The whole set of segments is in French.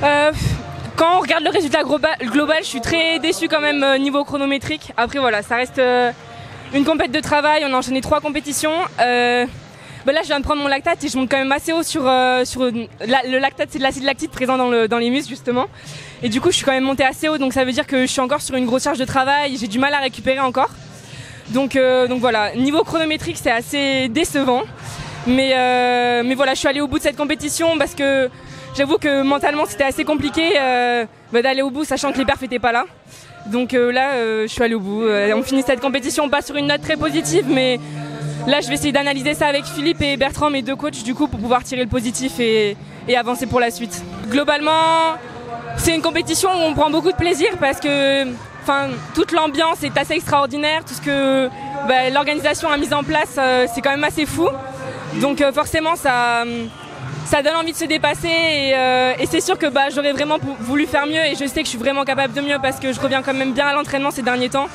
Euh, Quand on regarde le résultat global, je suis très déçue quand même niveau chronométrique. Après voilà, ça reste une compète de travail, on a enchaîné 3 compétitions. Là je viens de prendre mon lactate et je monte quand même assez haut sur le lactate, c'est de l'acide lactique présent dans les muscles justement. Et du coup je suis quand même montée assez haut, donc ça veut dire que je suis encore sur une grosse charge de travail, j'ai du mal à récupérer encore. Donc voilà, niveau chronométrique c'est assez décevant. Mais voilà, je suis allée au bout de cette compétition parce que j'avoue que mentalement c'était assez compliqué d'aller au bout sachant que les perfs n'étaient pas là. Donc là je suis allée au bout. On finit cette compétition pas sur une note très positive, mais là je vais essayer d'analyser ça avec Philippe et Bertrand, mes 2 coachs du coup, pour pouvoir tirer le positif et avancer pour la suite. Globalement c'est une compétition où on prend beaucoup de plaisir parce que toute l'ambiance est assez extraordinaire, tout ce que l'organisation a mis en place c'est quand même assez fou. Donc forcément ça donne envie de se dépasser et c'est sûr que j'aurais vraiment voulu faire mieux et je sais que je suis vraiment capable de mieux parce que je reviens quand même bien à l'entraînement ces derniers temps.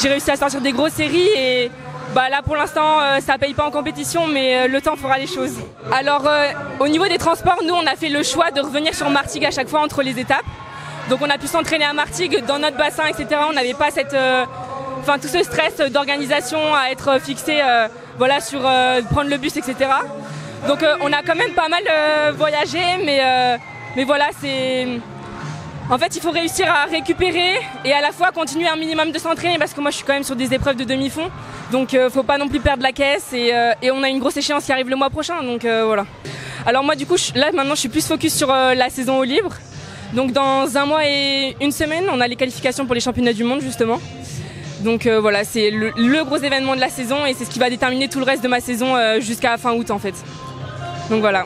J'ai réussi à sortir des grosses séries et là pour l'instant ça paye pas en compétition, mais le temps fera les choses. Alors au niveau des transports, nous on a fait le choix de revenir sur Martigues à chaque fois entre les étapes. Donc on a pu s'entraîner à Martigues dans notre bassin, etc. On n'avait pas tout ce stress d'organisation à être fixé sur prendre le bus, etc. Donc on a quand même pas mal voyagé, mais voilà, en fait il faut réussir à récupérer et à la fois continuer un minimum de s'entraîner parce que moi je suis quand même sur des épreuves de demi-fond, donc faut pas non plus perdre la caisse et on a une grosse échéance qui arrive le mois prochain, donc voilà. Alors moi du coup là maintenant je suis plus focus sur la saison au libre, donc dans 1 mois et 1 semaine on a les qualifications pour les championnats du monde justement. Donc voilà, c'est le gros événement de la saison et c'est ce qui va déterminer tout le reste de ma saison jusqu'à fin août en fait. Donc voilà.